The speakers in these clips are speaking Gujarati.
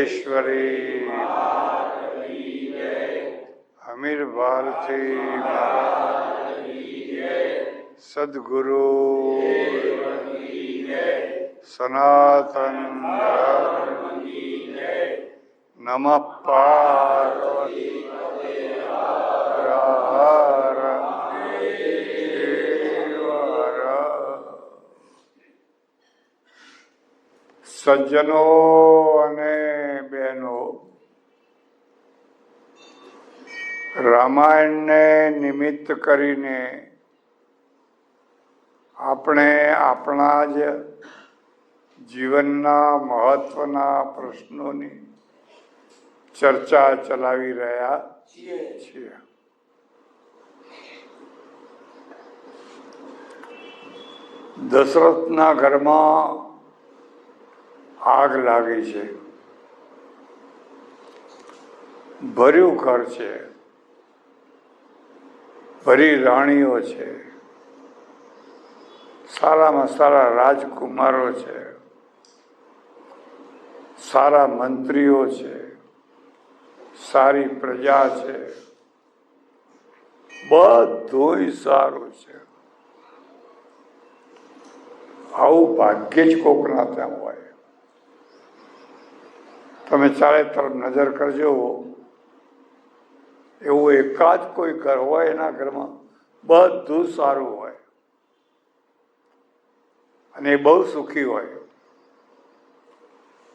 મહેશ્વરી અમીર ભારતી સદગુરુ સનાતન નમઃ પાર્વતી સજ્જનો અને બહેનો, રામાયણને નિમિત્ત કરીને આપણે આપણા જ જીવનના મહત્વના પ્રશ્નોની ચર્ચા ચલાવી રહ્યા છીએ. દશરથના ઘરમાં આગ લાગી છે. ભર્યું ઘર છે, ભરી રાણીઓ છે, સારામાં સારા રાજકુમારો છે, સારા મંત્રીઓ છે, સારી પ્રજા છે, બધુંય સારું છે. આવું ભાગ્યે જ કોકના ત્યાં હોય. તમે ચારે તરફ નજર કરજો, એવું એકાદ કોઈ ઘર હોય એના ઘરમાં બધું સારું હોય અને એ બહુ સુખી હોય.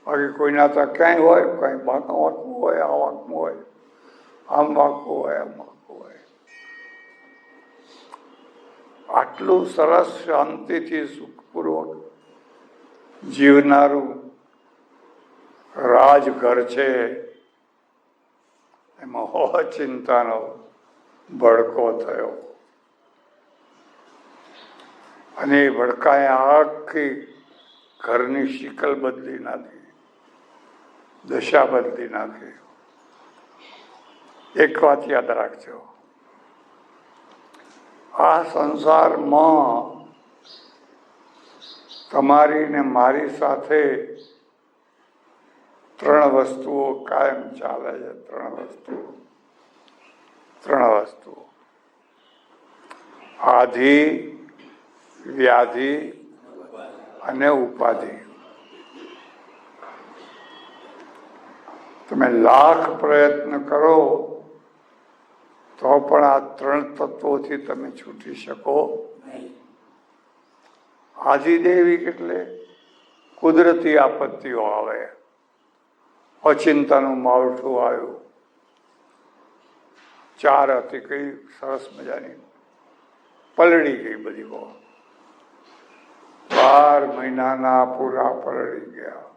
બાકી કોઈના તો ક્યાંય હોય, કઈ બાકા વાંકવું હોય, આ વાંકવું હોય, આમ વાંકવું હોય, આમ વાંકવું હોય. આટલું સરસ શાંતિથી સુખપૂર્વક જીવનારું રાજઘર છે, એમાં ચિંતાનો ભડકો થયો અને એ ભડકાએ આખી ઘરની શિકલ બદલી નાખી, દશા બદલી નાખી. એક વાત યાદ રાખજો, આ સંસારમાં તમારી ને મારી સાથે ત્રણ વસ્તુઓ કાયમ ચાલે છે. ત્રણ વસ્તુઓ આધિ, વ્યાધિ અને ઉપાધિ. તમે લાખ પ્રયત્ન કરો તો પણ આ ત્રણ તત્વોથી તમે છૂટી શકો નહીં. આધિદેવી એટલે કુદરતી આપત્તિઓ આવે, અચિંતાનું માવઠું આવ્યું, ચાર હતી કઈ સરસ મજાની પલળી ગઈ, બધી બહુ 12 મહિનાના પૂરા પલળી ગયા.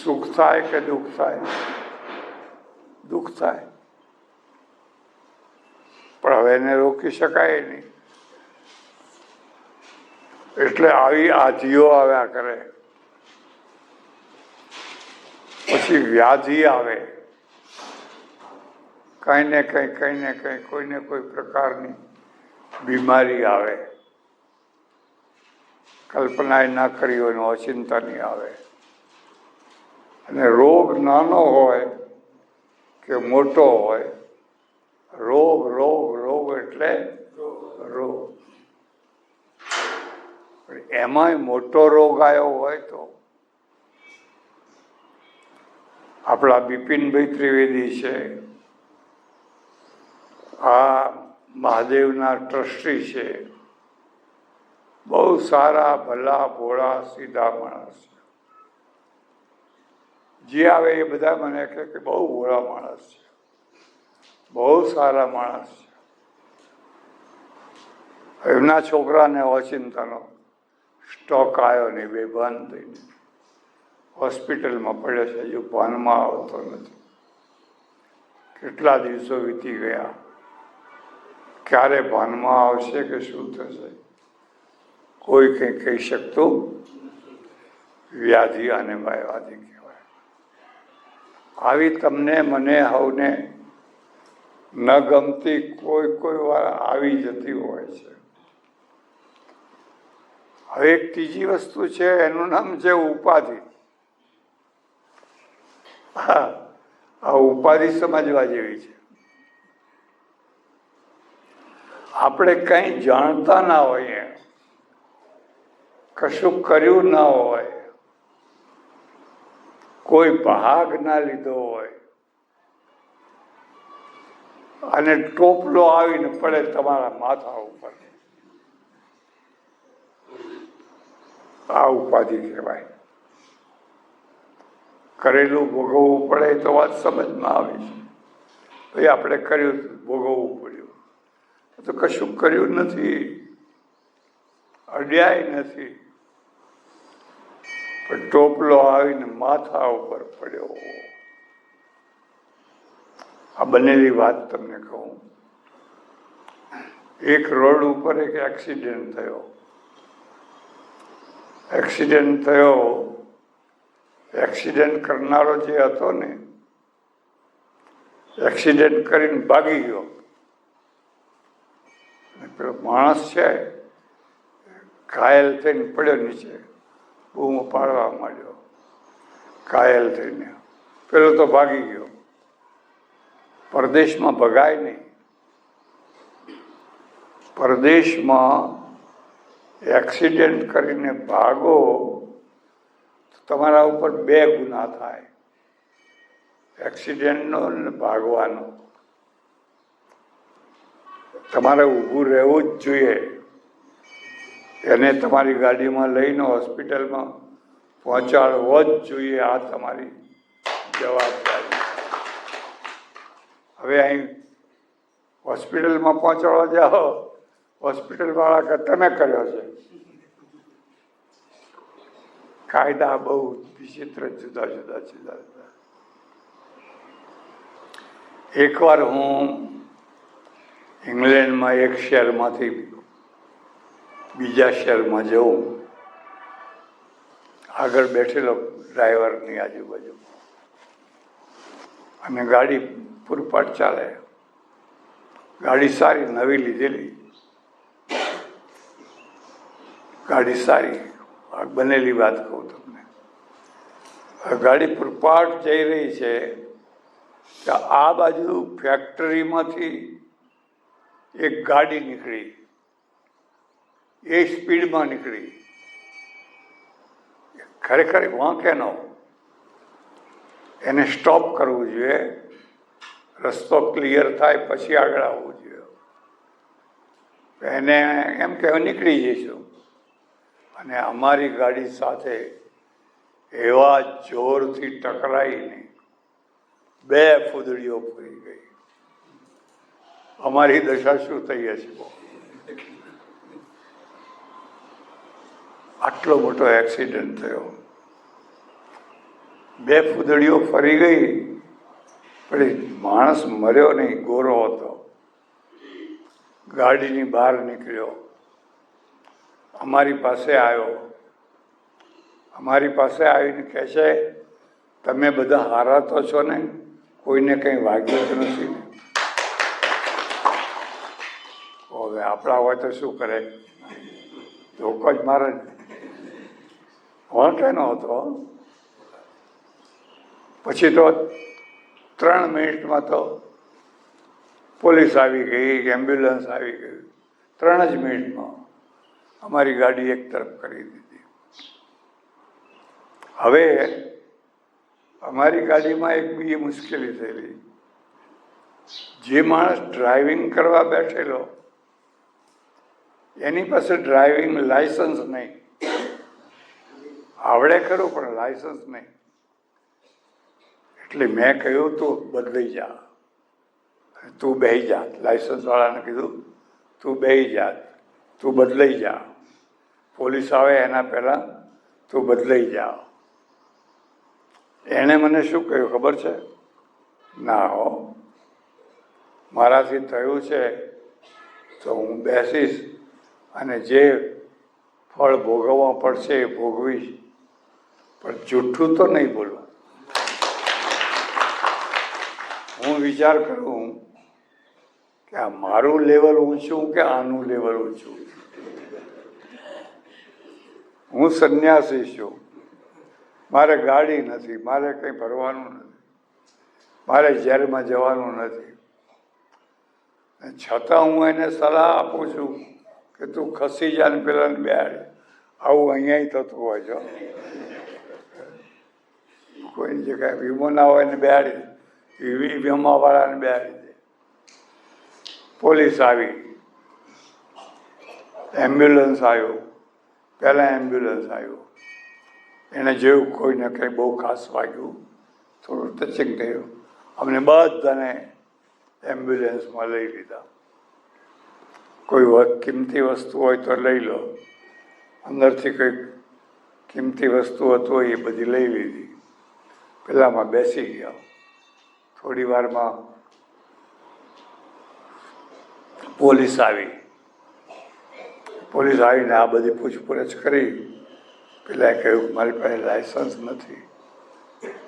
સુખ થાય કે દુઃખ થાય? દુઃખ થાય, પણ હવે એને રોકી શકાય નહીં. એટલે આવી આધિઓ આવ્યા કરે. પછી વ્યાધિ આવે, કઈ ને કઈ કોઈને કોઈ પ્રકારની બીમારી આવે, કલ્પના ના કરી હોય, અચિંતાની આવે. અને રોગ નાનો હોય કે મોટો હોય, રોગ એટલે રોગ. એમાંય મોટો રોગ આવ્યો હોય તો આપણા બિપિનભાઈ ત્રિવેદી છે, આ મહાદેવના ટ્રસ્ટી છે, બહુ સારા ભલા ભોળા સીધા માણસ છે. જે આવે એ બધા મને કહે કે બહુ ભોળા માણસ છે, બહુ સારા માણસ છે. એમના છોકરાને ઓચિંતાનો સ્ટોક આવ્યો ને બેભાન થઈને હોસ્પિટલમાં પડ્યો છે, હજુ ભાનમાં આવતો નથી. કેટલા દિવસો વીતી ગયા, ક્યારે ભાનમાં આવશે કે શું થશે કોઈ કંઈ કહી શકતું. વ્યાધિ અને વ્યાધિ કહેવાય. આવી તમને મને હવને ન ગમતી કોઈ વાર આવી જતી હોય છે. હવે એક ત્રીજી વસ્તુ છે, એનું નામ છે ઉપાધિ. આ ઉપાધિ સમજવા જેવી છે. આપણે કંઈ જાણતા ના હોઈએ, કશું કર્યું ના હોય, કોઈ ભાગ ના લીધો હોય અને ટોપલો આવીને પડે તમારા માથા ઉપર, આ ઉપાધિ કહેવાય. કરેલું ભોગવવું પડે તો વાત સમજમાં આવે છે. ભાઈ આપણે કર્યું, ભોગવવું પડ્યું, તો કશું કર્યું નથી, અડ્યાય નથી, પણ ટોપલો આવીને માથા ઉપર પડ્યો. આ બનેલી વાત તમને કહું. એક રોડ ઉપર એક એક્સિડન્ટ થયો. એક્સિડન્ટ કરનારો જે હતો ને, એક્સિડન્ટ કરીને ભાગી ગયો. પેલો માણસ છે ઘાયલ થઈને પડ્યો નીચે, બૂમો પાડવા માંડ્યો. ઘાયલ થઈને પેલો તો ભાગી ગયો. પરદેશમાં ભગાય નહીં. પરદેશમાં એક્સિડન્ટ કરીને ભાગો તો તમારા ઉપર 2 ગુના થાય, એક્સિડન્ટનો અને ભાગવાનો. તમારે ઊભું રહેવું જ જોઈએ. એને તમારી ગાડીમાં લઈને હોસ્પિટલમાં પહોંચાડવો જ જોઈએ. આ તમારી જવાબદારી. હવે અહીં હોસ્પિટલમાં પહોંચાડવા જાઓ, હોસ્પિટલવાળા કે તમે કર્યો છે. કાયદા બહુ વિચિત્ર, જુદા જુદા. એકવાર હું ઇંગ્લેન્ડમાં એક શહેરમાંથી બીજા શહેરમાં જવું, આગળ બેઠેલો ડ્રાઈવરની આજુબાજુ, અને ગાડી પૂરપાટ ચાલે. ગાડી સારી, નવી લીધેલી ગાડી સારી. આ બનેલી વાત કહું તમને. ગાડી પૂરપાટ જઈ રહી છે કે આ બાજુ ફેક્ટરીમાંથી એક ગાડી નીકળી, એ સ્પીડમાં નીકળી. ખરેખર વાંકે ન, એને સ્ટોપ કરવું જોઈએ, રસ્તો ક્લિયર થાય પછી આગળ આવવું જોઈએ. એને એમ કે નીકળી જઈશું, અને અમારી ગાડી સાથે એવા જોરથી ટકરાઈને 2 ફૂદડીઓ ફરી ગઈ. અમારી દશા શું થઈ હશે? આટલો મોટો એક્સિડન્ટ થયો, 2 ફૂદડીઓ ફરી ગઈ, પણ માણસ મર્યો નહીં, ગોરો હતો. ગાડીની બહાર નીકળ્યો, અમારી પાસે આવ્યો. અમારી પાસે આવીને કહે છે, તમે બધા હારા તો છો ને? કોઈને કંઈ વાગ્યું જ નથી ને? હવે આપણા હોય તો શું કરે? ધોકો જ મારે. વાંકે ન હતો. પછી તો 3 મિનિટમાં તો પોલીસ આવી ગઈ, એમ્બ્યુલન્સ આવી ગઈ. 3 જ મિનિટમાં અમારી ગાડી એક તરફ કરી દીધી. હવે અમારી ગાડીમાં એક બીજી મુશ્કેલી થયેલી. જે માણસ ડ્રાઇવિંગ કરવા બેઠેલો, એની પાસે ડ્રાઇવિંગ લાયસન્સ નહીં. આવડે ખરું પણ લાયસન્સ નહીં. એટલે મેં કહ્યું, તું બદલાઈ જા, તું બેહી જા. લાયસન્સવાળાને કીધું, તું બેહી જા, તું બદલાઈ જા. પોલીસ આવે એના પહેલાં તું બદલાઈ જા. એણે મને શું કહ્યું ખબર છે? ના હો, મારાથી થયું છે તો હું બેસીશ અને જે ફળ ભોગવવા પડશે એ ભોગવીશ, પણ જૂઠું તો નહીં બોલું. હું વિચાર કરું કે આ મારું લેવલ ઊંચું કે આનું લેવલ ઊંચું. હું સંન્યાસી છું, મારે ગાડી નથી, મારે કંઈ ભરવાનું નથી. મારે જેલમાં જવાનું નથી. છતાં હું એને સલાહ આપું છું કે તું ખસી જા ને પેલાને બેહાડ. આવું અહીંયા થતું હોય છે. કોઈની જગ્યાએ વીમો ના હોય ને બેહાડી, વીમાવાળાને બેહાડી દે. પોલીસ આવી, એમ્બ્યુલન્સ આવ્યું, પહેલાં એમ્બ્યુલન્સ આવ્યું. એને જેવું કોઈને કંઈ બહુ ખાસ વાગ્યું, થોડું ટચિંગ થયું, અમને બધાને એમ્બ્યુલન્સમાં લઈ લીધા. કોઈ કિંમતી વસ્તુ હોય તો લઈ લો, અંદરથી કંઈક કિંમતી વસ્તુ હતું એ બધી લઈ લીધી. પેલામાં બેસી ગયા. થોડી વારમાં પોલીસ આવી. પોલીસ આવીને આ બધી પૂછપરછ કરી. પેલા કહ્યું મારી પાસે લાયસન્સ નથી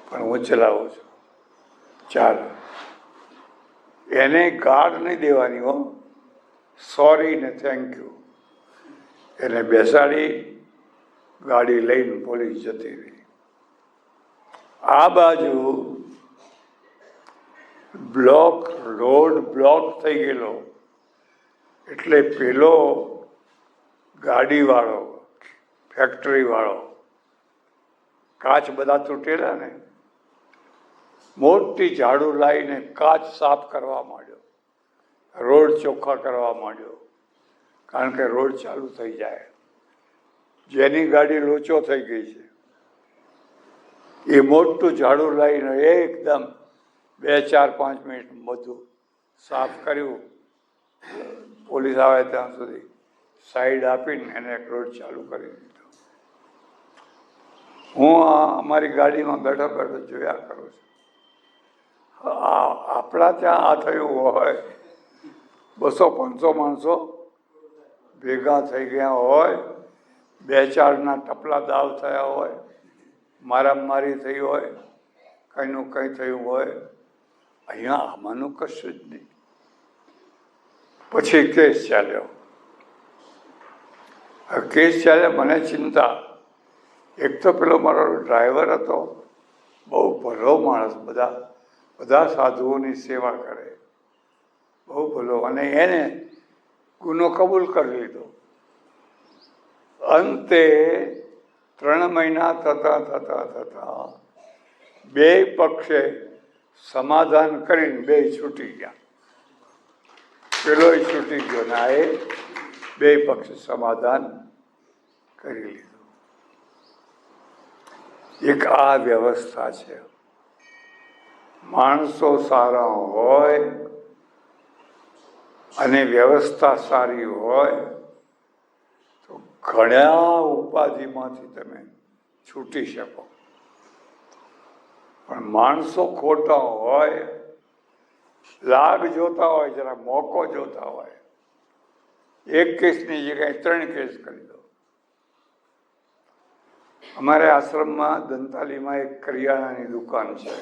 પણ હું ચલાવું છું, ચાલ. એને ગાર્ડ નહીં દેવાની હો, સોરી ને થેન્ક યુ. એને બેસાડી ગાડી લઈને પોલીસ જતી રહી. આ બાજુ રોડ બ્લોક થઈ ગયેલો, એટલે પેલો ગાડીવાળો, ફેક્ટરીવાળો, કાચ બધા તૂટેલા ને, મોટી ઝાડુ લાવીને કાચ સાફ કરવા માંડ્યો, રોડ ચોખ્ખા કરવા માંડ્યો. કારણ કે રોડ ચાલુ થઈ જાય. જેની ગાડી લોચો થઈ ગઈ છે એ મોટું ઝાડુ લાવીને એકદમ 2-4-5 મિનિટ બધું સાફ કર્યું. પોલીસ આવે ત્યાં સુધી સાઈડ આપીને એને રોડ ચાલુ કરી દીધો. હું અમારી ગાડીમાં બેઠો બેઠો જોયા કરું છું. આપણા ત્યાં આ થયું હોય, 200-500 માણસો ભેગા થઈ ગયા હોય, 2-4ના ટપલા દાવ થયા હોય, મારામારી થઈ હોય, કંઈનું કંઈ થયું હોય. અહીંયા આમાંનું કશું જ નહીં. પછી કેસ ચાલ્યો. કેસ ચાલ્યો, મને ચિંતા. એક તો પેલો મારો ડ્રાઈવર હતો, બહુ ભલો માણસ, બધા સાધુઓની સેવા કરે, બહુ ભલો. અને એને ગુનો કબૂલ કરી લીધો. અંતે 3 મહિના થતા બે પક્ષે સમાધાન કરીને બે છૂટી ગયા. પેલો છૂટી ગયો ને આ બે પક્ષે સમાધાન કરી લીધું. એક આ વ્યવસ્થા છે. માણસો સારા હોય અને વ્યવસ્થા સારી હોય તો ઘણા ઉપાધિમાંથી તમે છૂટી શકો. પણ માણસો ખોટા હોય, લાગ જોતા હોય, જરા મોકો જોતા હોય, એક કેસની જગ્યાએ 3 કેસ કરી દો. અમારે આશ્રમમાં દંતાલીમાં એક કરિયાણાની દુકાન છે.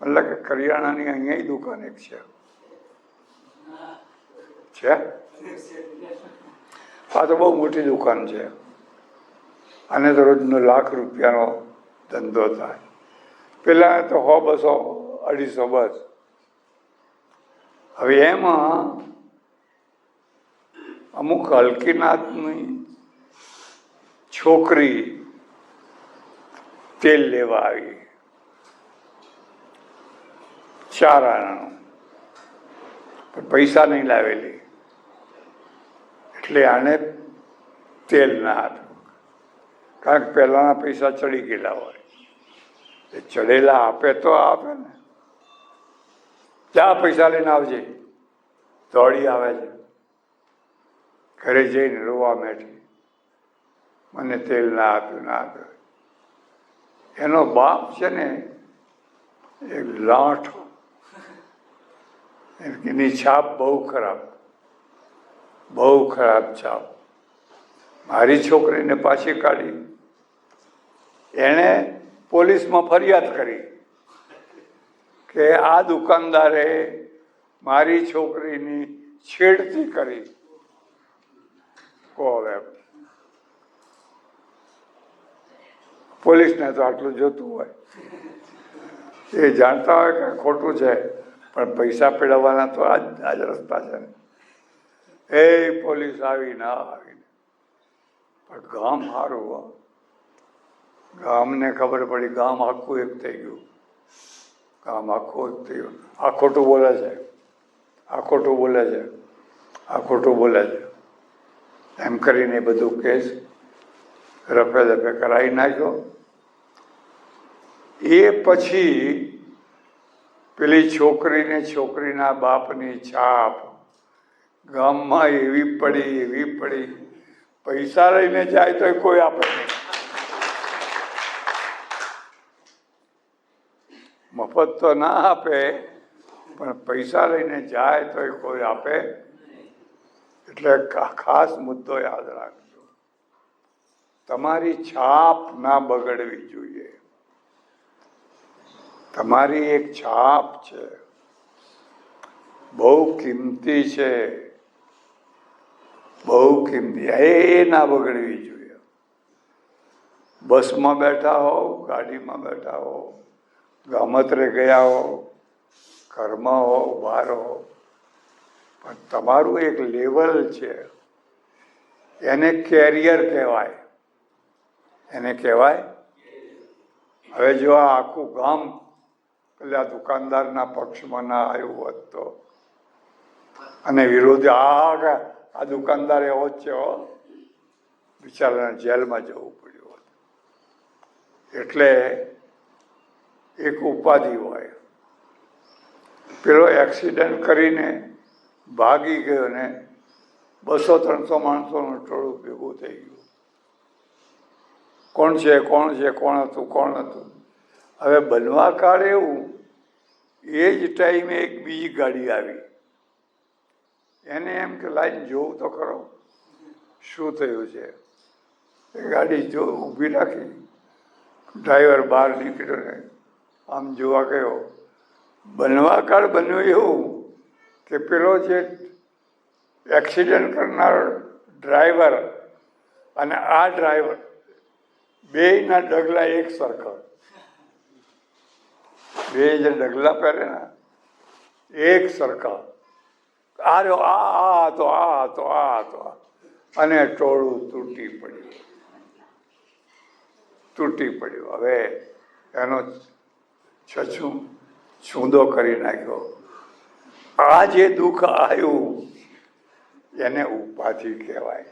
મતલબ કે કરિયાણાની અહીંયા દુકાન એક છે. આ તો બહુ મોટી દુકાન છે. આને તો રોજનો લાખ રૂપિયાનો ધંધો થાય. પેલા તો 100, 200, 250 બસ. હવે એમાં અમુક હલકીનાથની છોકરી તેલ લેવા આવી, 4 આણાનું, પણ પૈસા નહીં લાવેલી. એટલે આને તેલ ના આપ્યું. કારણ કે પહેલાના પૈસા ચડી ગયેલા હોય. એ ચડેલા આપે તો આપે ને. ક્યાં પૈસા લઈને આવજે, દોડી આવે છે. ઘરે જઈને રોવા બેઠી, મને તેલ ના આપ્યું, ના આપ્યું. એનો બાપ છે ને એક લાઠો, એની છાપ બહુ ખરાબ છાપ. મારી છોકરીને પાછી કાઢી. એણે પોલીસમાં ફરિયાદ કરી કે આ દુકાનદારે મારી છોકરીની છેડતી કરી. હવે પોલીસને તો આટલું જોતું હોય. એ જાણતા હોય કે ખોટું છે, પણ પૈસા પેળવવાના તો આ જ રસ્તા છે ને. એ પોલીસ આવી ના આવીને પણ ગામ સારું, ગામને ખબર પડી, ગામ આખું એક થઈ ગયું, ગામ આખું એક થઈ ગયું. આ ખોટું બોલે છે, આ ખોટું બોલે છે, આ ખોટું બોલે છે, એમ કરીને બધું કેસ રફે દફે કરાવી નાખ્યો. એ પછી પેલી છોકરીને છોકરીના બાપની છાપ ગામમાં એવી પડી, પૈસા લઈને જાય તો કોઈ આપે નહીં, મફત તો ના આપે, પણ પૈસા લઈને જાય તો કોઈ આપે. એટલે ખાસ મુદ્દો યાદ રાખજો, તમારી છાપ ના બગડવી જોઈએ. તમારી એક છાપ છે, બહુ કિંમતી છે, બહુ કિંમતી, એ ના બગડવી જોઈએ. બસમાં બેઠા હો, ગાડીમાં બેઠા હો, ગામત્રે ગયા હો, ઘરમાં હો, બહાર હો, પણ તમારું એક લેવલ છે, એને કેરિયર કહેવાય, એને કહેવાય. હવે જો આ આખું ગામ પેલા દુકાનદારના પક્ષમાં ના આવ્યું હોત તો, અને વિરોધી આ દુકાનદાર એવો જ છે, બિચારાને જેલમાં જવું પડ્યું હોત. એટલે એક ઉપાધિ હોય, પેલો એક્સિડન્ટ કરીને ભાગી ગયો ને 200-300 માણસોનું ટોળું ભેગું થઈ ગયું. કોણ છે, કોણ છે, કોણ હતું, કોણ હતું. હવે બનવા કાળ એવું, એ જ ટાઈમે એક બીજી ગાડી આવી, એને એમ કે લાઈન જોવું તો ખરો શું થયું છે. એ ગાડી ઊભી રાખી, ડ્રાઈવર બહાર નીકળ્યો ને આમ જોવા ગયો. બનવા કાળ બન્યું એવું કે પેલો જે એક્સિડન્ટ કરનાર ડ્રાઈવર અને આ ડ્રાઈવર બેયના ડગલા એક સરખા, બે જે ડગલા પહેરે ને એક સરખા. આ હતો, અને ટોળું તૂટી પડ્યું. હવે એનો છૂંદો કરી નાખ્યો. આ જે દુઃખ આવ્યું એને ઉપાધિ કહેવાય.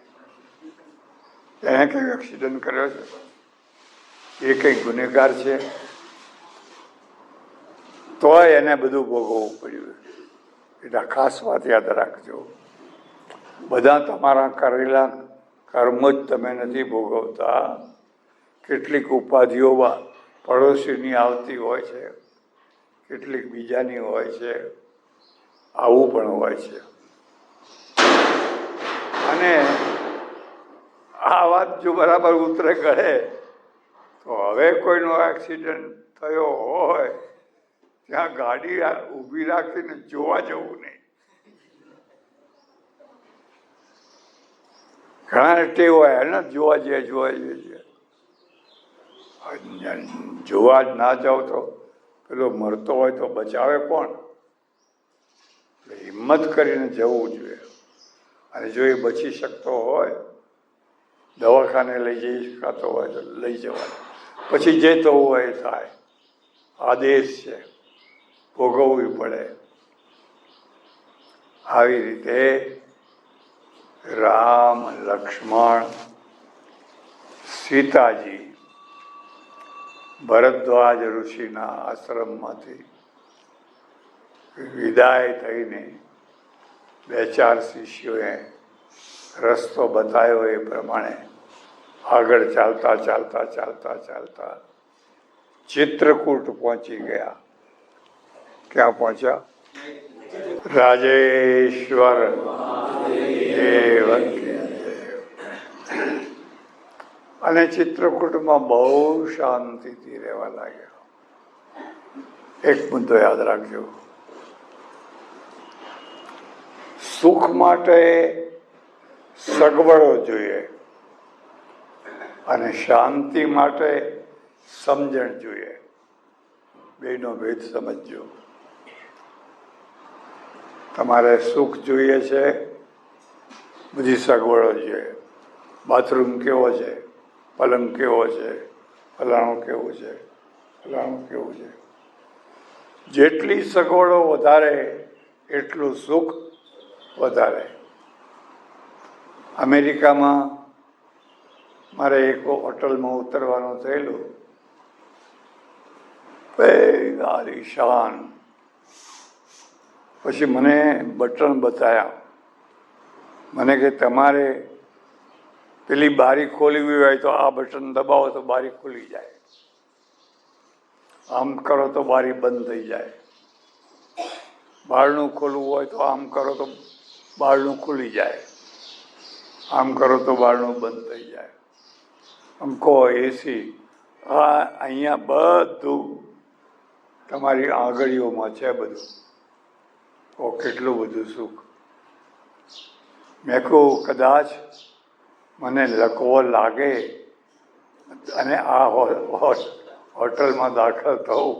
એને કઈ એક્સિડન્ટ કર્યો છે, એ કઈ ગુનેગાર છે, તોય એને બધું ભોગવવું પડ્યું. એટલે ખાસ વાત યાદ રાખજો, બધા તમારા કરેલા કર્મ જ તમે નથી ભોગવતા. કેટલીક ઉપાધિઓ પડોશીની આવતી હોય છે, કેટલીક બીજાની હોય છે, આવું પણ હોય છે. અને આ વાત જો બરાબર ઉતરે ગળે તો હવે કોઈનો એક્સિડન્ટ થયો હોય ત્યાં ગાડી ઊભી રાખીને જોવા જવું નહીં. ઘણા ટેવ હોય ને જોવા જઈએ, જોવા જ ના જાવ તો પેલો મરતો હોય તો બચાવે કોણ? હિંમત કરીને જવું જોઈએ. અને જો એ બચી શકતો હોય, દવાખાને લઈ જઈ શકાતો હોય તો લઈ જવાય. પછી જે થવું હોય એ થાય, આદેશ છે, ભોગવવું પડે. આવી રીતે રામ, લક્ષ્મણ, સીતાજી ભરદ્વાજ ઋષિના આશ્રમમાંથી વિદાય થઈને 2-4 શિષ્યોએ રસ્તો બતાવ્યો એ પ્રમાણે આગળ ચાલતા ચિત્રકૂટ પહોંચી ગયા. ક્યાં પહોંચ્યા? રાજેશ્વર દેવ. અને ચિત્રકૂટમાં બહુ શાંતિથી રહેવા લાગ્યા. એક મુદ્દો યાદ રાખજો, સુખ માટે સગવડો જોઈએ અને શાંતિ માટે સમજણ જોઈએ. બેનો ભેદ સમજજો. તમારે સુખ જોઈએ છે, બધી સગવડો છે, બાથરૂમ કેવો છે, પલંગ કેવો છે, ફલાણું કેવું છે, ફલાણું કેવું છે. જેટલી સગવડો વધારે એટલું સુખ વધારે. અમેરિકામાં મારે એક હોટલમાં ઉતરવાનું થયેલું, આલિશાન. પછી મને બટન બતાવ્યા. મને કે તમારે પેલી બારી ખોલવી હોય તો આ બટન દબાવો તો બારી ખુલી જાય, આમ કરો તો બારી બંધ થઈ જાય, બારણું ખોલવું હોય તો આમ કરો તો બારણું ખુલી જાય, આમ કરો તો બારણું બંધ થઈ જાય. પંખો, એસી, આ અહીંયા બધું તમારી આંગળીઓમાં છે બધું. ઓ કેટલું બધું સુખ. મેં કહું કદાચ મને લકવો લાગે અને આ હોટલમાં દાખલ થવું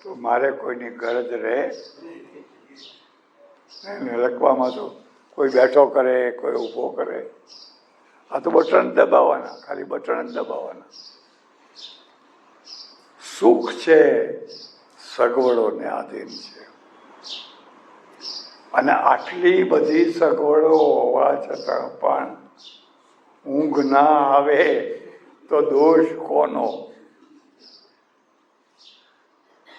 તો મારે કોઈની ગરજ રહે. લકવામાં તો કોઈ બેઠો કરે, કોઈ ઊભો કરે. આ તો બટન દબાવવાના, ખાલી બટન જ દબાવવાના. સુખ છે સગવડોને આધીન છે. અને આટલી બધી સગવડો હોવા છતાં પણ ઊંઘ ના આવે તો દોષ કોનો?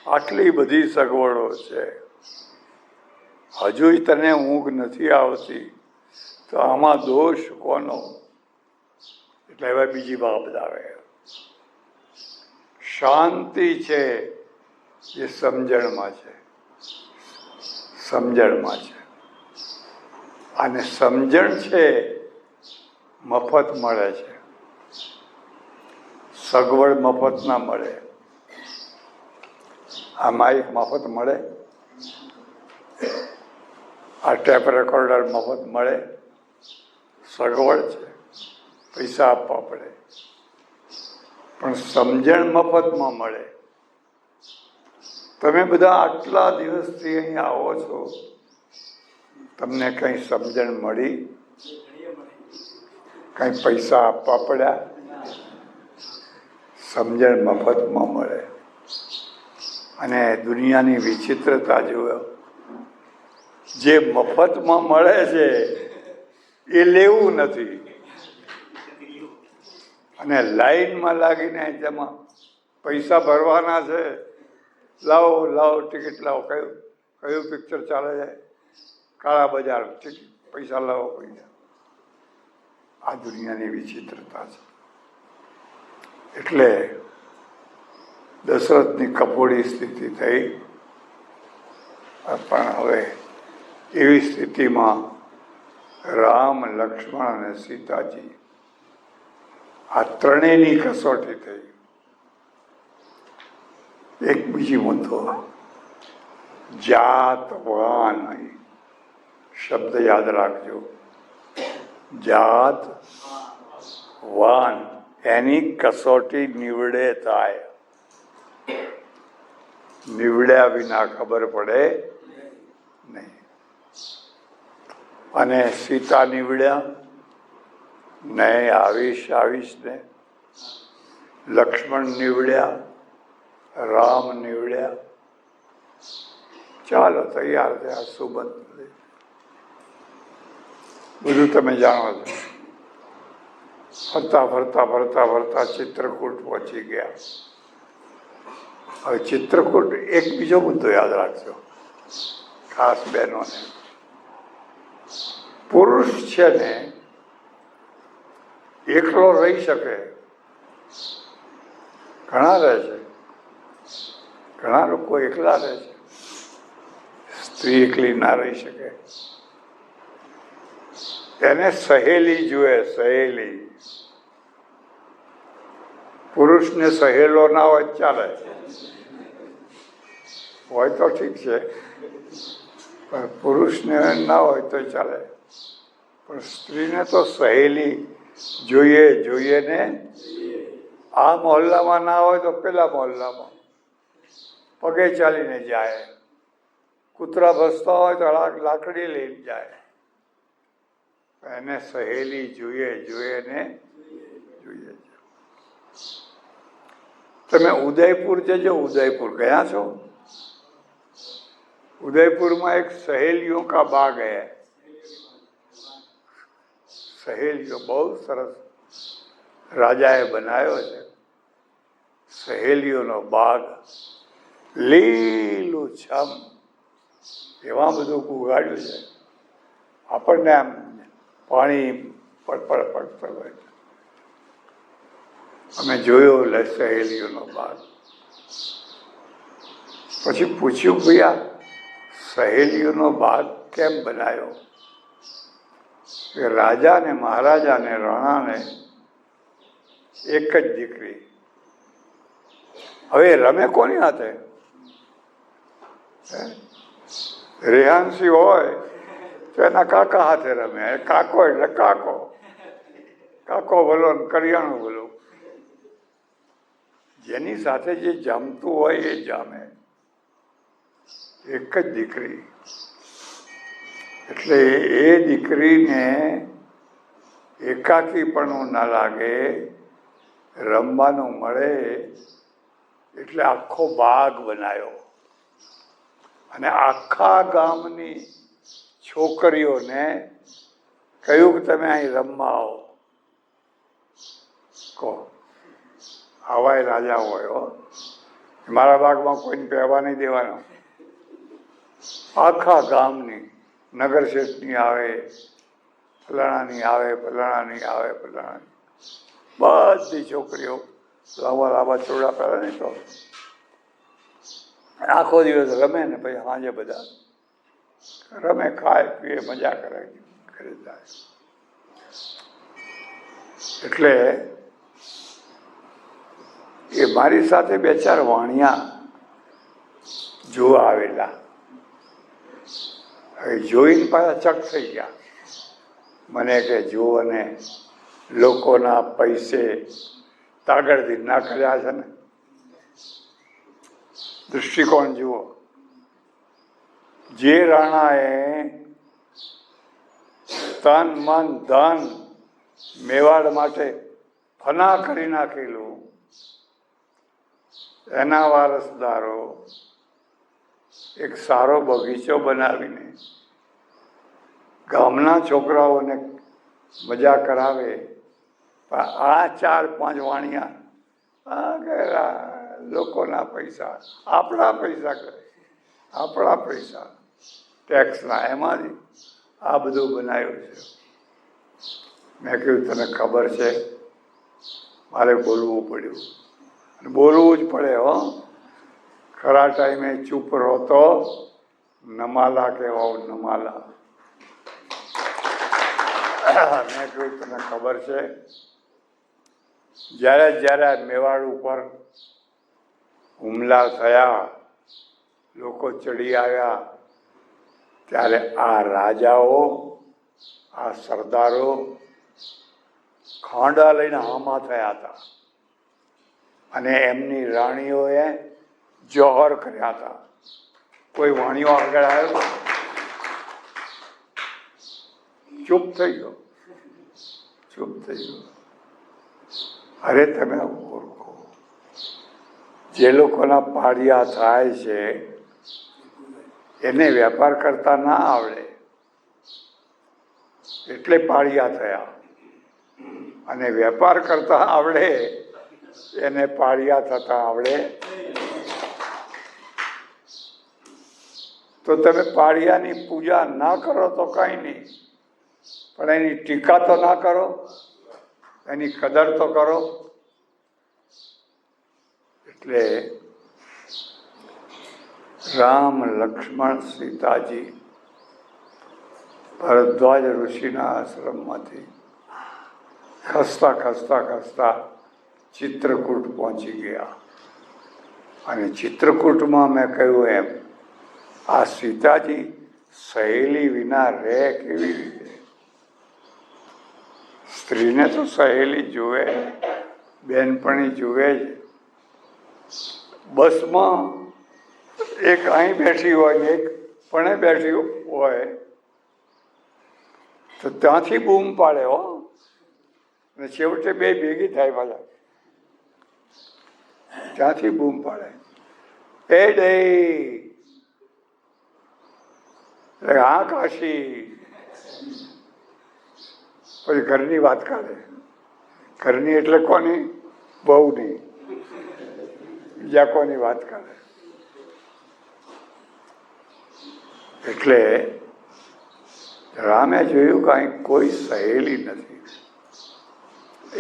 આટલી બધી સગવડો છે, હજુય તને ઊંઘ નથી આવતી તો આમાં દોષ કોનો? એટલે હવે બીજી બાબત આવે. શાંતિ છે એ સમજણમાં છે, સમજણમાં છે. અને સમજણ છે મફત મળે છે, સગવડ મફત ના મળે. આ માઇક મફત મળે, આ ટેપ રેકોર્ડર મફત મળે, સગવડ છે, પૈસા આપવા પડે. પણ સમજણ મફતમાં મળે. તમે બધા આટલા દિવસથી અહીં આવો છો, તમને કઈ સમજણ મળી? કઈ પૈસા આપવા પડ્યા? સમજણ મફતમાં મળે. અને દુનિયાની વિચિત્રતા જુઓ, જે મફતમાં મળે છે એ લેવું નથી, અને લાઈનમાં લાગીને તેમાં પૈસા ભરવાના છે. લાવો લાવો ટિકિટ લાવો. કયું કયું પિક્ચર ચાલે છે? કાળા બજાર. ટિકિટ, પૈસા લાવો, પૈસા. આ દુનિયાની વિચિત્રતા છે. એટલે દશરથની કફોડી સ્થિતિ થઈ. પણ હવે એવી સ્થિતિમાં રામ, લક્ષ્મણ અને સીતાજી આ ત્રણેયની કસોટી થઈ. એક બીજી મુદ્દો, જાતવાન. શબ્દ યાદ રાખજો, જાતવાન. એની કસોટી નીવડે થાય, નીવડ્યા વિના ખબર પડે નહીં. અને સીતા નીવડ્યા નહીં, આવીશ ને. લક્ષ્મણ નીવડ્યા, રામ નીવડ્યા. ચાલો તૈયાર થયા, સુબંધ બધું તમે જાણો છો. ફરતા ફરતા ફરતા ફરતા ચિત્રકૂટ પહોંચી ગયા. હવે ચિત્રકૂટ એક બીજો મુદ્દો યાદ રાખજો ખાસ બહેનોને. પુરુષ છે ને એકલો રહી શકે, ઘણા રહે છે, ઘણા લોકો એકલા રહે છે. સ્ત્રી એકલી ના રહી શકે. એને સહેલી જોઈએ, સહેલી. પુરુષને સહેલો ના હોય ચાલે, હોય તો ઠીક છે, પણ પુરુષને ના હોય તો ચાલે. પણ સ્ત્રીને તો સહેલી જોઈએ ને. આ મહોલ્લામાં ના હોય તો પેલા મહોલ્લામાં, પગે ચાલીને જાય, કૂતરા ભસતા હોય તો લાકડી લઈને જાય. એને સહેલી જોઈએ ને જોઈએ. તમે ઉદયપુર જજો. ઉદયપુર ગયા છો? उदयपुરમાં એક સહેલીઓ કા બાગ હૈ. સહેલીઓ બહુ સરસ રાજાએ બનાવ્યો છે. સહેલીઓનો બાગ લીલું છમ, એવા બધું ઉગાડ્યું છે. આપણને આમ પાણી પડપડ પડપડ હોય. અમે જોયો સહેલીઓનો બાગ. પછી પૂછ્યું, ભૈયા સહેલીઓનો બાગ કેમ બનાવ્યો? કે રાજા ને મહારાજા ને રાણાને એક જ દીકરી. હવે રમે કોની હાથે? રેહાંશી હોય તો એના કાકા હાથે રમે. કાકો એટલે કાકો, કાકો ભલો ને કરિયાણું ભલો. જેની સાથે જે જામતું હોય એ જામે. એક જ દીકરી. એટલે એ દીકરીને એકાકીપણું ના લાગે, રમવાનું મળે, એટલે આખો બાગ બનાવ્યો. અને આખા ગામની છોકરીઓને કહ્યું કે તમે અહીં રમવા આવો. કહો, આવાય રાજા હોય. મારા બાગમાં કોઈને પહેવા નહીં દેવાનો. આખા ગામની, નગર શેઠની આવે, ફલાણાની આવે, ફલાણાની આવે, ફલાણાની, બધી છોકરીઓ લાંબા લાંબા ચોડા પહેરે નહીં તો આખો દિવસ રમે ને પછી સાંજે બધા રમે, ખાય, પીએ, મજા કરે, ઘરે જાય. એટલે એ મારી સાથે બે ચાર વાણિયા જોવા આવેલા. હવે જોઈને પાછા ચક થઈ ગયા. મને કે જુઓ ને લોકોના પૈસે તાગડથી ના કર્યા છે ને, દૃષ્ટિકોણ જુઓ. જે રાણાએ તન મન ધન મેવાડ માટે ફના કરી નાખેલું, એના વારસદારો એક સારો બગીચો બનાવીને ગામના છોકરાઓને મજા કરાવે. આ 4-5 વાણિયા લોકોના પૈસા, આપણા પૈસા કરે, આપણા પૈસા ટેક્સના, એમાંથી આ બધું બનાવ્યું છે. મેં કહ્યું, તને ખબર છે? મારે બોલવું પડ્યું. બોલવું જ પડે હો. ખરા ટાઈમે ચૂપ રહો તો નમાલા કહેવાઓ, નમાલા. મેં કહ્યું, તને ખબર છે? જ્યારે જ્યારે મેવાડ ઉપર હુમલા થયા, લોકો ચડી આવ્યા, ત્યારે આ રાજાઓ, આ સરદારો ખાંડા લઈને હામા થયા હતા. અને એમની રાણીઓએ જોહર કર્યા હતા. કોઈ વાણીઓ આગળ આવ્યો, ચૂપ થઈ ગયો, ચૂપ થઈ ગયો. અરે તમે ઓળખો, જે લોકોના પાડિયા થાય છે એને વેપાર કરતા ના આવડે એટલે પાડિયા થયા, અને વેપાર કરતા આવડે એને પાડિયા થતા આવડે. તો તમે પાડિયાની પૂજા ના કરો તો કઈ નહીં, પણ એની ટીકા તો ના કરો, એની કદર તો કરો. એટલે રામ, લક્ષ્મણ, સીતાજી ભરદ્વાજ ઋષિના આશ્રમમાંથી ખસતા ખસતા ખસતા ચિત્રકૂટ પહોંચી ગયા. અને ચિત્રકૂટમાં મેં કહ્યું એમ, આ સીતાજી સહેલી વિના રહે કેવી રીતે? સ્ત્રીને તો સહેલી જુએ, બેનપણી જુએ જ. બસમાં એક અહીં બેઠી હોય ને એક પણ બેઠી હોય તો ત્યાંથી બૂમ પાડે હો, અને છેવટે બે ભેગી થાય પાછા, ત્યાંથી બૂમ પાડે એ ડે, હા કાશી, પછી ઘરની વાત કાઢે. ઘરની એટલે કોની? બહુની. બીજા કોની વાત કાઢે? એટલે રામે જોયું કે અહીં કોઈ સહેલી નથી.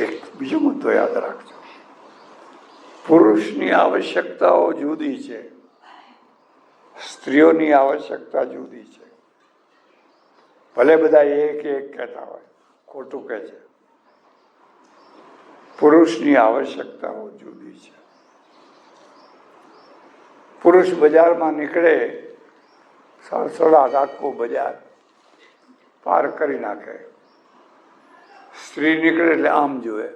એક બીજો મુદ્દો યાદ રાખજો, પુરુષની આવશ્યકતાઓ જુદી છે, સ્ત્રીઓની આવશ્યકતા જુદી છે. ભલે બધા એક એક કહેતા હોય, ખોટું કહે છે. પુરુષની આવશ્યકતાઓ જુદી છે. પુરુષ બજારમાં નીકળે, સડસડાટ આખું બજાર પાર કરી નાખે. સ્ત્રી નીકળે એટલે આમ જોવે,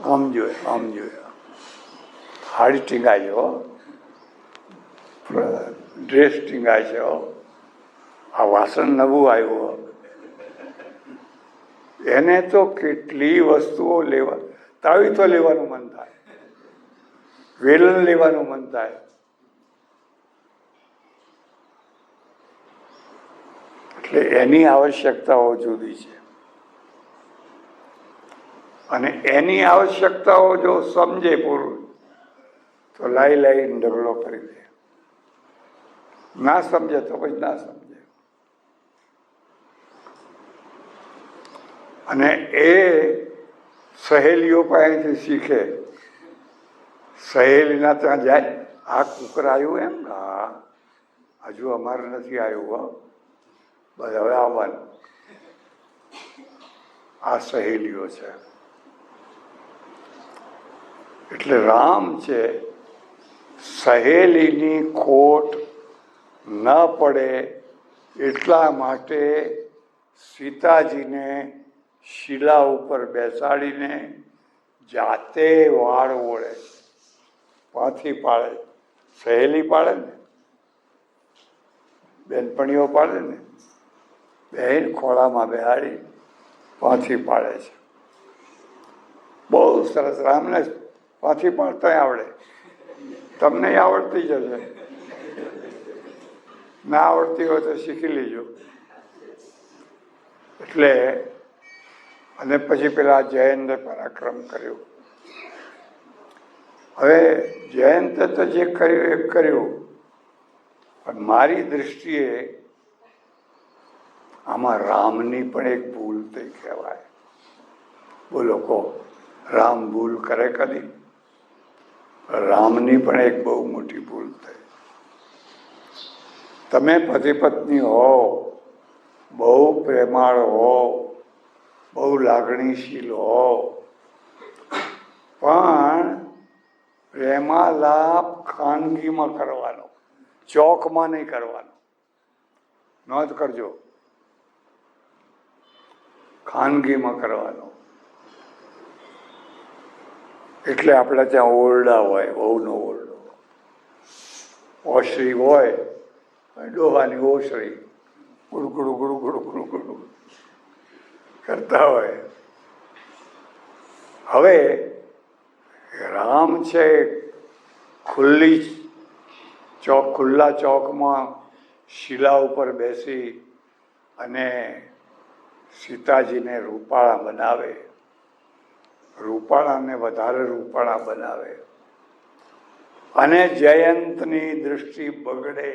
આમ જોવે, આમ જોવે. હાડી ટીંગાય છે હો, ડ્રેસ ટીંગાય છે હો, આ વાસણ નવું આવ્યું હો. એને તો કેટલી વસ્તુઓ લેવા, તાવી તો લેવાનું મન થાય, વેલણ લેવાનું મન થાય. એટલે એની આવશ્યકતાઓ જુદી છે, અને એની આવશ્યકતાઓ જો સમજે પુરુષ તો લાઈને ઢગલો કરી દે, ના સમજે તો પછી ના સમજે. અને એ સહેલીઓ પાસેથી શીખે. સહેલીના ત્યાં જાય, આ કુકર આવ્યું એમ, હા હજુ અમારે નથી આવ્યું હો, બસ હવે આવવાનું. આ સહેલીઓ છે. એટલે રામ છે, સહેલીની ખોટ ન પડે એટલા માટે સીતાજીને શિલા ઉપર બેસાડીને જાતે વાળ ઓળે, પાથી પાડે. સહેલી પાડે ને, બેનપણીઓ પાડે ને, બેન ખોળામાં બેહાડી પાથી પાડે છે. બહુ સરસ. રામને પાથી પાડતા આવડે, તમને આવડતી જશે. ના આવડતી હોય તો શીખી લેજો. એટલે અને પછી પેલા જયંતે પરાક્રમ કર્યું. હવે જયંતે તો જે કર્યું એ કર્યું, પણ મારી દૃષ્ટિએ આમાં રામની પણ એક ભૂલ થઈ કહેવાય. બોલો કહો, રામ ભૂલ કરે કદી? રામની પણ એક બહુ મોટી ભૂલ થઈ. તમે પતિ પત્ની હો, બહુ પ્રેમાળ હો, બહુ લાગણીશીલ હો, પણ પ્રેમાલાપ ખાનગીમાં કરવાનો, ચોકમાં નહીં કરવાનો. નોંધ કરજો, ખાનગીમાં કરવાનો. એટલે આપણે ત્યાં ઓરડા હોય, વહુનો ઓરડો, ઓસરી હોય, ડોહાની ઓસરી ગુડગુડું ગુડગુડું ગુડગુડું કરતા હોય. હવે રામ છે, ખુલ્લી ચોક, ખુલ્લા ચોકમાં શિલા ઉપર બેસી અને સીતાજીને રૂપાળા બનાવે, રૂપાળાને વધારે રૂપાળા બનાવે, અને જયંતની દૃષ્ટિ બગડે.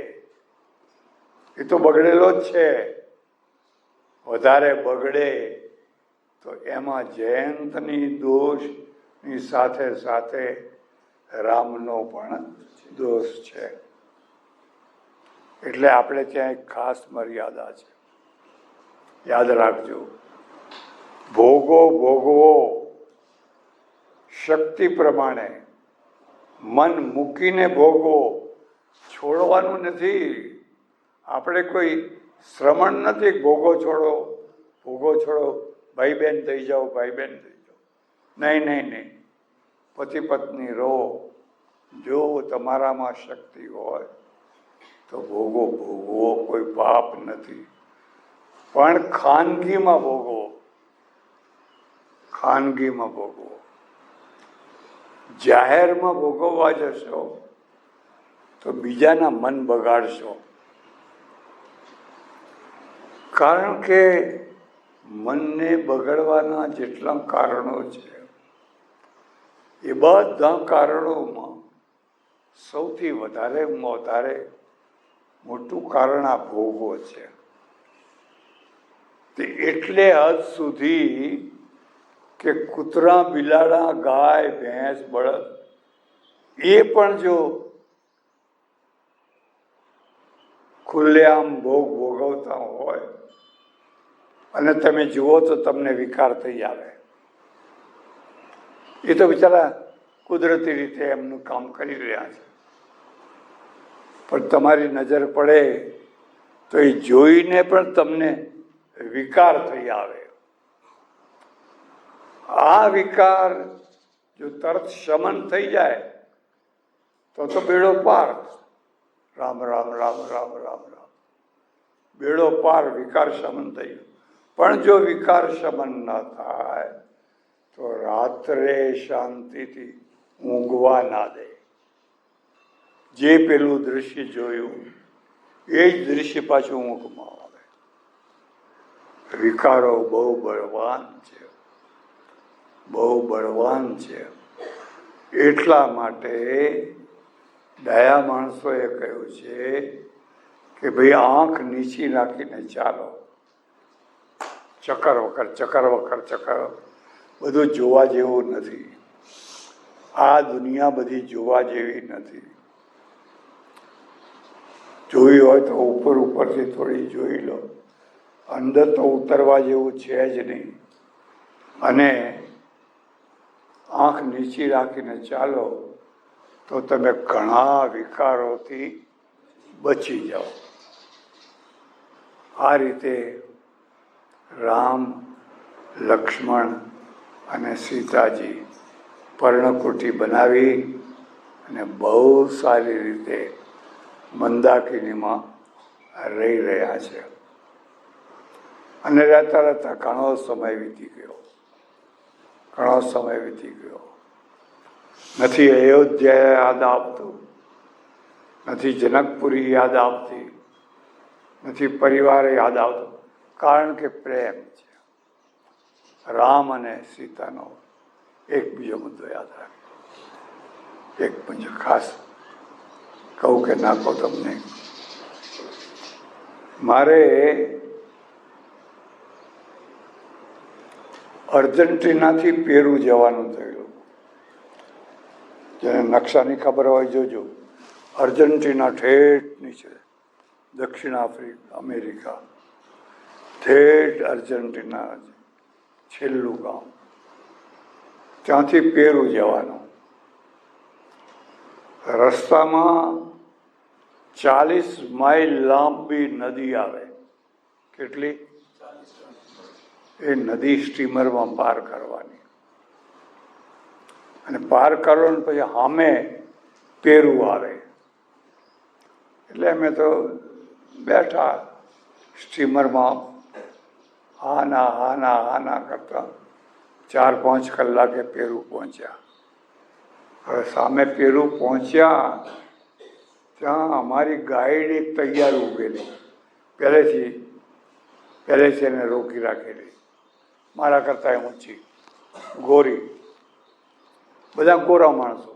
એ તો બગડેલો જ છે, વધારે બગડે તો એમાં જયંતની દોષની સાથે સાથે રામનો પણ દોષ છે. એટલે આપણે ત્યાં એક ખાસ મર્યાદા છે, યાદ રાખજો. ભોગો ભોગવો શક્તિ પ્રમાણે, મન મૂકીને ભોગવો, છોડવાનું નથી. આપણે કોઈ શ્રમણ નથી, ભોગો છોડો, ભોગો છોડો, ભાઈ બહેન થઈ જાઓ, ભાઈ બહેન થઈ જાઓ. નહીં નહીં નહીં, પતિ પત્ની રહો, જો તમારામાં શક્તિ હોય તો ભોગવો, ભોગવો, કોઈ પાપ નથી, પણ ખાનગીમાં ભોગવો, ખાનગીમાં ભોગવો. જાહેરમાં ભોગવવા જશો તો બીજાના મન બગાડશો. કારણ કે મનને બગડવાના જેટલા કારણો છે એ બધા કારણોમાં સૌથી વધારે મોટું કારણ આ ભોગવો છે. તે એટલે હદ સુધી કે કૂતરા, બિલાડા, ગાય, ભેંસ, બળદ એ પણ જો ખુલ્લેઆમ ભોગવતા હોય અને તમે જુઓ તો તમને વિકાર થઈ આવે. એ તો બિચારા કુદરતી રીતે એમનું કામ કરી રહ્યા છે, પણ તમારી નજર પડે તો એ જોઈને પણ તમને વિકાર થઈ આવે. આ વિકાર જો તરત શમન થઈ જાય તો બેડો પાર. રામ રામ રામ રામ રામ રામ, બેડો પાર, વિકાર શમન થઈ ગયો. પણ જો વિકાર શમન ના થાય તો રાત્રે શાંતિથી ઊંઘવા ના દે. જે પેલું દૃશ્ય જોયું એ જ દૃશ્ય પાછું ઊંઘમાં આવે. વિકારો બહુ બળવાન છે, બહુ બળવાન છે. એટલા માટે દયા માણસોએ કહ્યું છે કે ભાઈ આંખ નીચી રાખીને ચાલો. ચક્કર વકર ચક્કર વકર ચક્કર બધું જોવા જેવું નથી. આ દુનિયા બધી જોવા જેવી નથી. જોઈ હોય તો ઉપરથી થોડી જોઈ લો, અંદર તો ઉતરવા જેવું છે જ નહીં. અને આંખ નીચી રાખીને ચાલો તો તમે ઘણા વિકારોથી બચી જાઓ. આ રીતે રામ, લક્ષ્મણ અને સીતાજી પર્ણકુટી બનાવી અને બહુ સારી રીતે મંદાકિનીમાં રહી રહ્યા છે. અને રહેતા રહેતા ઘણો સમય વીતી ગયો, ઘણો સમય વીતી ગયો. નથી અયોધ્યા યાદ આવતું, નથી જનકપુરી યાદ આવતી, નથી પરિવાર યાદ આવતો. કારણ કે પ્રેમ છે. રામ અને સીતાનો એક બીજો મુદ્દો યાદ રાખો. એક બીજો ખાસ કહું કે ના કહું તમને, મારે અર્જેન્ટિનાથી પેરુ જવાનું થયેલું. જેને નકશાની ખબર હોય જોજો. અર્જેન્ટિના ઠેઠ નીચે, દક્ષિણ અમેરિકા, ઠેઠ અર્જેન્ટિના છેલ્લું ગામ, ત્યાંથી પેરુ જવાનું. રસ્તામાં 40 માઇલ લાંબી નદી આવે. કેટલી? એ નદી સ્ટીમરમાં પાર કરવાની. અને પાર કરો ને પછી સામે પેરુ આવે. એટલે અમે તો બેઠા સ્ટીમરમાં, હાના કરતા 4-5 કલાકે પેરુ પહોંચ્યા. હવે સામે પેરુ પહોંચ્યા ત્યાં અમારી ગાઈડ એક તૈયાર ઊભેલી, પહેલેથી એને રોકી રાખેલી. મારા કરતાં ઊંચી, ગોરી, બધા ગોરા માણસો,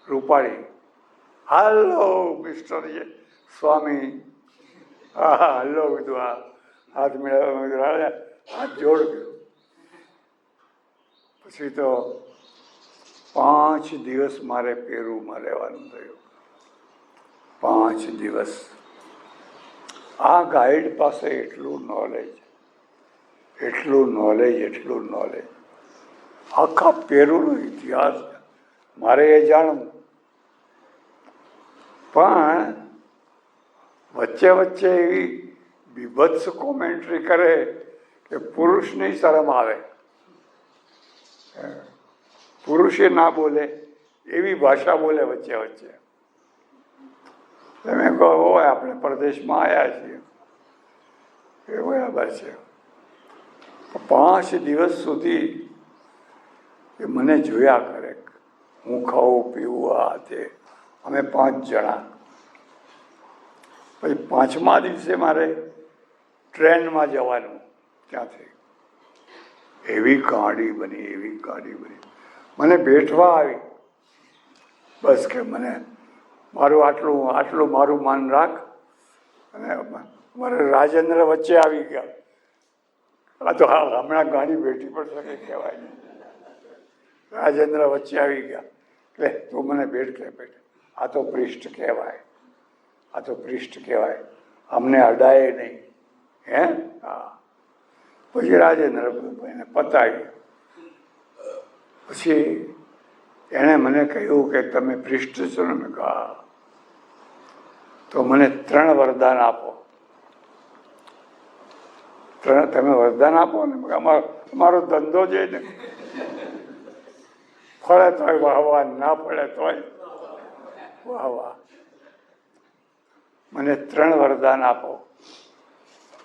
રૂપાળી. હાલો મિસ્ટર સ્વામી, હા હલો કીધું. હા હાથ મેળવ્યા, હાથ જોડ ગયો. પછી તો 5 દિવસ મારે પેરુમાં રહેવાનું થયું. 5 દિવસ. આ ગાઈડ પાસે એટલું નોલેજ, આખા પેરુનો ઇતિહાસ મારે એ જાણવું. પણ વચ્ચે એવી બીભત્સ કોમેન્ટ્રી કરે કે પુરુષની શરમ આવે. પુરુષે ના બોલે એવી ભાષા બોલે વચ્ચે વચ્ચે. તમે કહો હોય આપણે પ્રદેશમાં આવ્યા છીએ એ બરાબર છે. 5 દિવસ સુધી એ મને જોયા કરે, હું ખાઉં પીવું આ તે. અમે 5 જણા. પછી 5મા દિવસે મારે ટ્રેનમાં જવાનું ત્યાંથી. એવી ગાડી બની. મને બેઠવા આવી. બસ કે મને મારું આટલું મારું માન રાખ. અને મારે રાજેન્દ્ર વચ્ચે આવી ગયા. આ તો હા હમણાં ગાડી બેઠી પણ શકે કહેવાય નહીં. રાજેન્દ્ર વચ્ચે આવી ગયા એટલે તું મને બેઠ આ તો પૃષ્ઠ કહેવાય. અમને અડાય નહીં. હે હા. પછી રાજેન્દ્ર એને પતાવી. પછી એણે મને કહ્યું કે તમે પૃષ્ઠ છો ને? મેં કહ્યું તો મને 3 વરદાન આપો. તમે વરદાન આપો ને. અમારો ધંધો છે ને, ફળે તોય વાહ વાહ, ના ફળે તોય વાહ વાહ. મને 3 વરદાન આપો.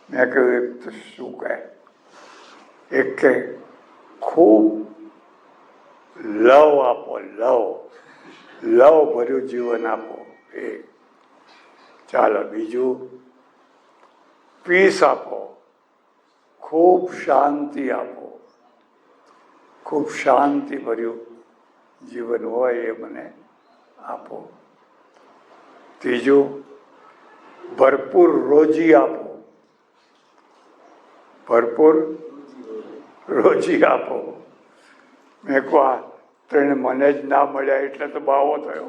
મેં કહ્યું એક તો શું કહે? એક કે ખૂબ લવ આપો, લવ ભર્યું જીવન આપો. એ ચાલો. બીજું પીસ આપો, ખૂબ શાંતિ આપો. ખૂબ શાંતિ ભર્યું જીવન હોય એ મને આપો. ત્રીજું ભરપૂર રોજી આપો. મેં કહું આ 3 મને જ ના મળ્યા એટલે તો બાવો થયો.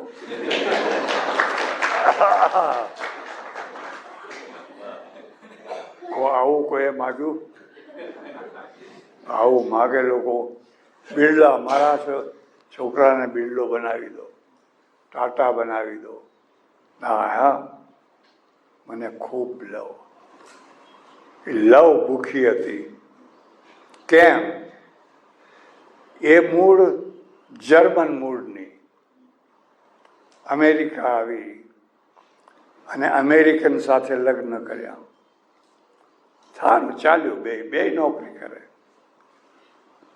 આવું કોઈ માગ્યું? આવું માગે લોકો. બિરલા, મારા છોકરાને બિરલો બનાવી દો, ટાટા બનાવી દો. ના હા, મને ખૂબ લવ. ભૂખી હતી. કેમ? એ મૂળ જર્મન મૂળની. અમેરિકા આવી અને અમેરિકન સાથે લગ્ન કર્યા. સારું ચાલ્યું, બે નોકરી કરે.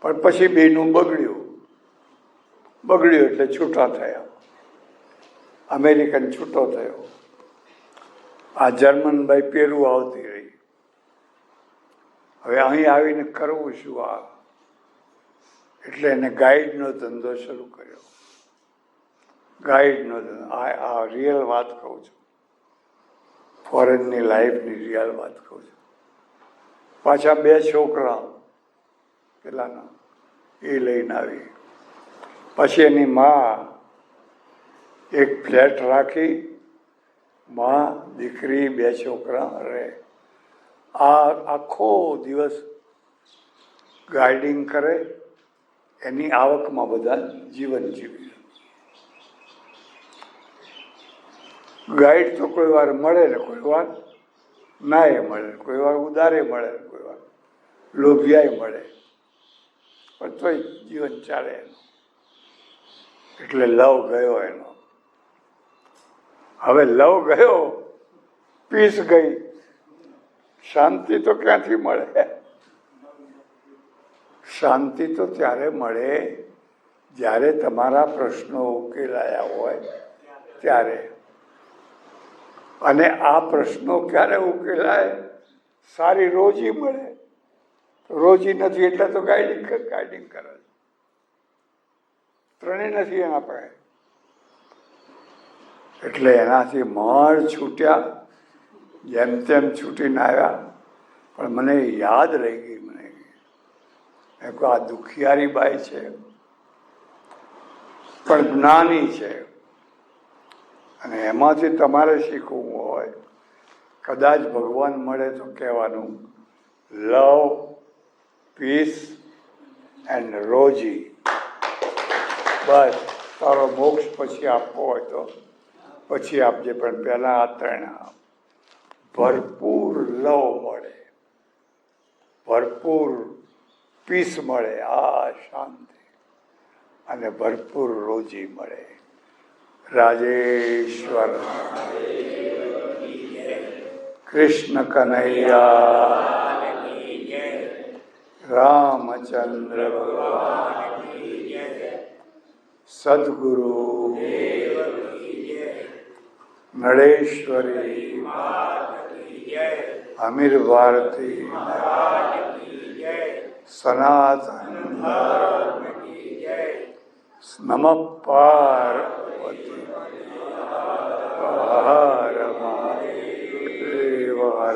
પણ પછી બેનું બગડ્યું એટલે છૂટા થયા. અમેરિકન છૂટો થયો. આ જર્મન ભાઈ પેરું આવતી રહી. હવે અહીં આવીને કરવું શું? એટલે એને ગાઈડનો ધંધો શરૂ કર્યો. ગાઈડનો ધંધો. આ રિયલ વાત કહું છું. ફોરેનની લાઈફની રિયલ વાત કહું છું. પાછા 2 છોકરા પેલાના એ લઈને આવી. પછી એની માં એક ફ્લેટ રાખી. માં, દીકરી, 2 છોકરા રહે. આ આખો દિવસ ગાઈડિંગ કરે. એની આવકમાં બધા જીવન જીવી. ગાઈડ તો કોઈ વાર મળે ને કોઈ વાર ના મળે, કોઈ વાર ઉદારે મળે, કોઈ વાર લોભિયાય મળે, પણ તોય જીવન ચાલે એનું. એટલે લવ ગયો એનો. હવે લવ ગયો, પીસ ગઈ. શાંતિ તો ક્યાંથી મળે? શાંતિ તો ત્યારે મળે જ્યારે તમારા પ્રશ્નો ઉકેલાયા હોય ત્યારે. અને આ પ્રશ્નો ક્યારે ઉકેલાય? સારી રોજી મળે. રોજી નથી એટલે તો ગાઈડિંગ કરે. 3 નથી એના પાસે. એટલે એનાથી મળ છૂટ્યા. જેમ તેમ છૂટીને આવ્યા. પણ મને યાદ રહી ગઈ. મેં કહું આ દુખિયારી બાઈ છે પણ જ્ઞાની છે. અને એમાંથી તમારે શીખવું હોય, કદાચ ભગવાન મળે તો કહેવાનું લવ, પીસ એન્ડ રોજી. બસ તારો મોક્ષ પછી આપવો હોય તો પછી આપજે, પણ પહેલા આ 3 આપ. ભરપૂર લવ મળે, ભરપૂર પીસ મળે, આ શાંતિ. અને ભરપૂર રોજી મળે. રાજેશ્વર કૃષ્ણ કનૈયા, રામચંદ્ર ભગવાન, સદગુરુ નળેશ્વરી, અમીર ભારતી, સનાતન નમઃ પાર્વતી.